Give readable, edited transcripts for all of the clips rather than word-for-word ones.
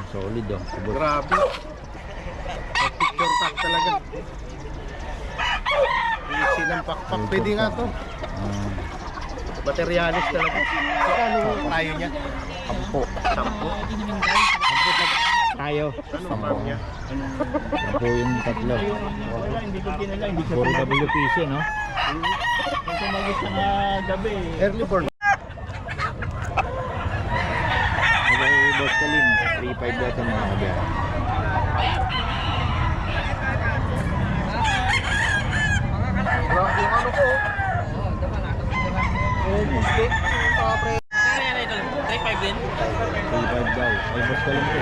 Solid oh. Grabe. Picture pack talaga. Easy ng pakpak. Pwede nga to. Materialis talaga. Ano tayo niya? 10. 10 tayo. Ano farm niya? 10 yung tatlo. Hindi ko kinala, hindi ko Puro WPC no? Kung tumagos sa gabi. Early born. Okay, Boss Kalim. 3.5 dito mga kabiyan. Yung ano ko? Musti. Kaya ito, 3.5 din. 3.5 daw. Ay, Boss Kalim ko.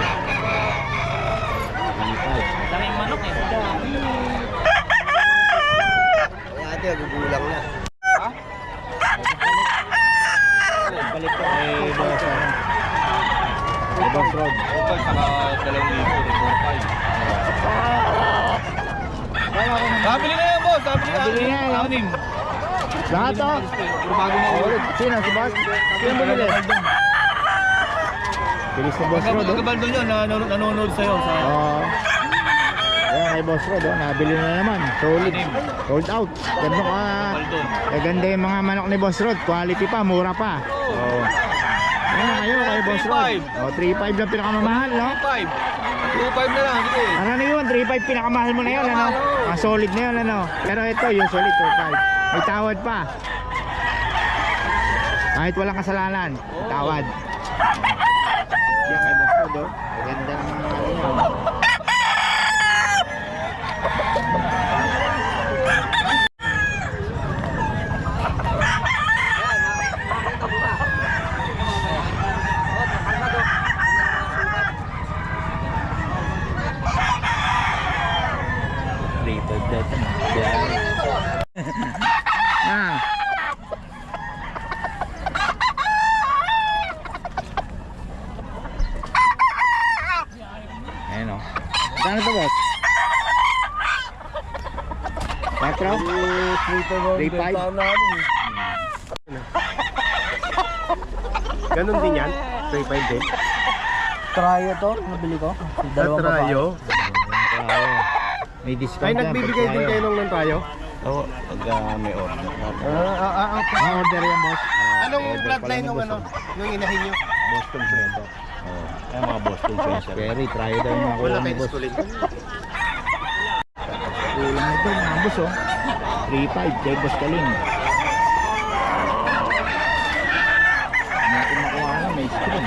3.5. Daming manok eh. Kaya ate, gugulang na. Ha? Balik ko kay Boss. Kay Boss Rod. Total saka 2,000. Nabili na yan, boss. Nabili na yan. Anim. Lahat oh. Bago na ulit. Sino? Si Boss? Sino bumili? Bilis na Boss Rod oh. Magkabaldon yun, nanonood sa'yo. Oo. Ayan kay Boss Rod oh. Nabili na naman. Solid. Sold out. Ganda ka. Ganda yung mga manok ni Boss Rod. Quality pa, mura pa. Oo. Ayan na kayo kay Boss Rod. 3.5 lang pinakamamahal no? 2.5 na lang. Sige. Ano na yun? 3.5 pinakamahal mo na yun ano? Solid na yun ano? Pero ito usually 2.5. May tawad pa. Kahit walang kasalanan. Tawad. Yan kay Boss Rod oh. Ganda ng mga ano yun. Ah. Ayan o. Saan ito boss? 4? 3.5? Ganon din yan? 3.5 din? Tryo to, nabili ko. Trayo? May discount Ay, yan, nagbibigay pag din tayo. kayo ng trayo? Oo, pag may order. Order yan boss. Anong Order bloodline pala nung boss, ano? Nung inahin nyo? Boston Fresher. Oo, ay mga Boston Fresher. Very try daw yung mga Wala kulang ni kayo boss. tuloy. Kulang ito mga boss oh. 3.5 kay Boss Kalim. Natin makuha na may screen.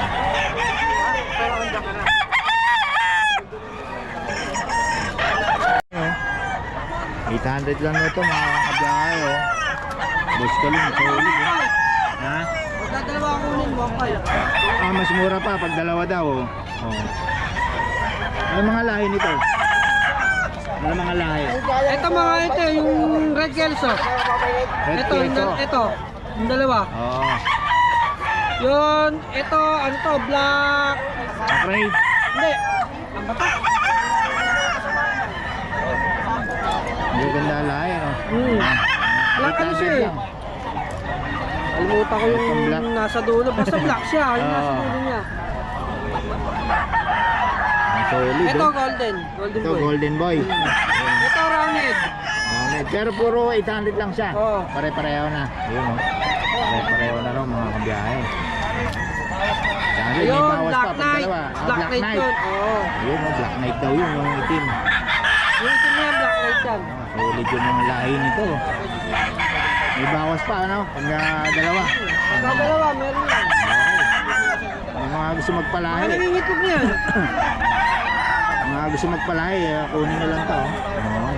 800 lang na ito mga kabiyahe oh. Boss Kalim, solid oh. Ha? Magdadalawa ako nun, wakay. Mas mura pa pag dalawa daw oh. Oh. Ano mga lahi nito? Ano mga lahi? Ito mga ito, yung red kelso. Red Ito, queso. ito, yung dalawa. Oo. Yun, ito, ano to, black. Okay. Hindi, ang bata. Hindi ganda lahi ano? Black ano siya eh. Kalimutan ko Itong yung black. nasa dulo. Basta black siya, yung nasa Oo. dulo niya. Solid Ito, oh. golden. Golden Ito boy. golden boy. Ito, rounded. Pero puro 800 lang siya. Oo. Pare-pareho na. Yun oh. Pare-pareho na raw mga kabiyahe. Sabi, may Ayun, bawas black pa pag knight. dalawa. Black knight yun. Oo. Yun oh, black knight daw yun, yung itim. Yung itim niya, black knight yan. Solid yun yung lahi nito. May bawas pa ano, pag dalawa. Pagka dalawa, meron yan. Yung mga gusto magpalahi. Mga nangingitlog niyan. Yung mga gusto magpalahi, kunin na lang to. Okay.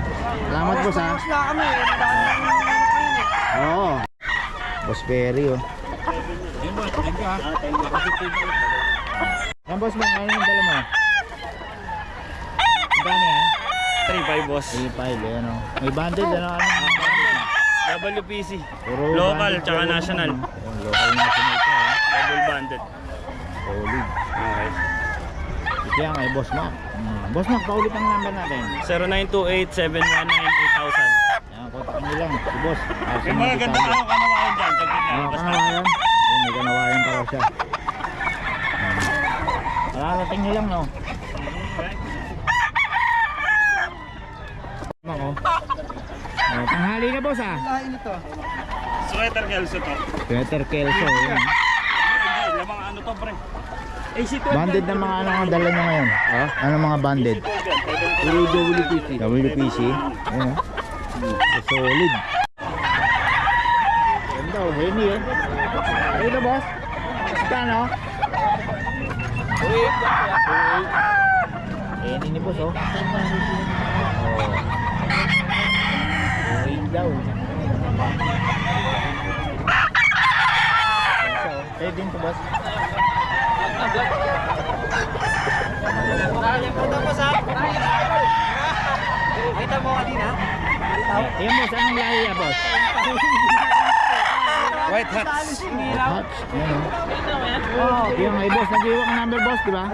Salamat boss ha. Tapos lang kami. Ang dami ng mainit. Oo. Boss Perry oh. Yan boss, mga ano yung dala mo? Ang dami yan? 3.5 boss. 3.5 yan oh. May banded ano ano? WPC. Puro Local banded, tsaka puro national. naman. Yung local national ito oh. Double banded. Solid. Okay. Yan kay Boss Mac. Boss Mac, paulit ang number natin. 0928-719-8000. Yan, kontakin nyo lang si Boss. Yung mga ganda tao, kanawayan dyan. Saglit lang. Ano, Basta kanawayan? Ayun, may kanawayan pa raw siya. Malalating nyo lang, no? Ako. Oh, tanghali na, boss, ah. Lain ito. sweater Kelso to. Peter Kelso, yan. Hindi, lamang ano to, pre. Banded na mga ano ang dala nyo ngayon? Ha? Ano mga banded? Puro WPC. WPC? Ayun, solid. Ganda, oh. Henny, eh. Ayun na, boss. Kano? Henny ni boss, oh. Daw. Pwede din to, boss. Kita mo kanina? Ayan, boss, anong lahi ya, boss? White hats. Hutch. Ayan, oh. Yung ay boss, nag-iwak ang number, boss, di ba?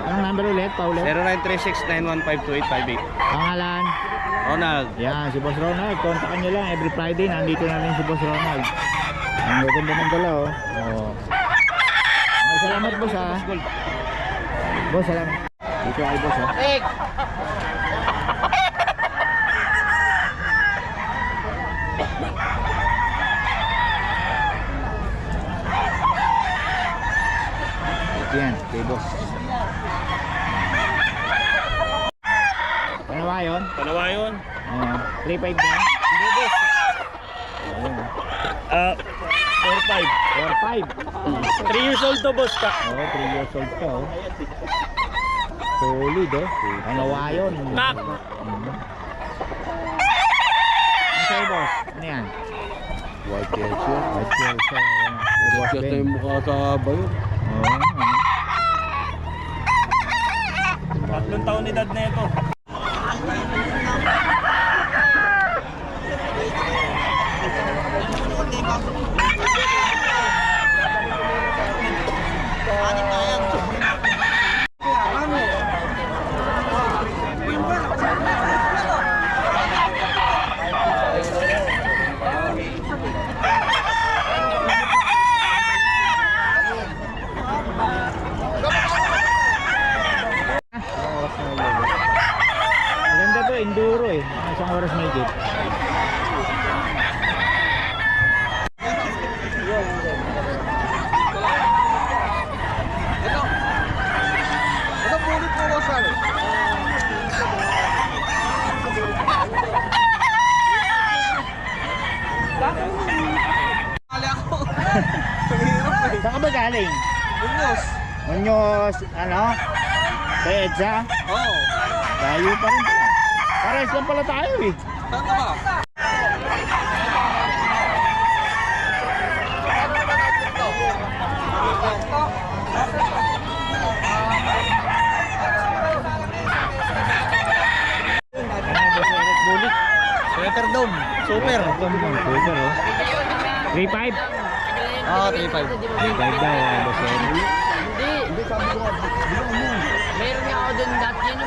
Anong number ulit, paulit? 0936-9152858. Pangalan? Ronald. Yan, si Boss Ronald. Kontakan nyo lang every Friday. Nandito na rin si Boss Ronald. Ang ganda ng dala, oh. Oh. Okay, salamat, boss, ha. Boss, salamat. Dito ay boss, ha. Yan, kay boss. Ano ba yun? Panawa yun. 3.5 na? Hindi, boss. Ayun. 4-5. 4.5. 3 years old to, boss ka. Oo, 3 years old ka, oh. Solid, oh. Ano ba yun? Kak. Ano sa'yo, boss? Ano yan? White Kelso. White Kelso. Wash Ito Ben. yung mukha sa bayo. Oo, ano? 3 taon edad na ito. Maganda to, enduro eh. Isang oras may gate. Ito pulit mo mo saan? Saan ka ba galing? Bunyos. Munyos, ano? Sa EDSA? Oo. Layo pa rin. Pares lang pala tayo eh. Saan ka ba? Ano ba sa Eric Bulik? Sweater Dome. Super. Super, oh. 3.5? Ah, 3.5. 3.5 daw, boss Eric. Hindi. Meron nga ako doon dati. Yun yung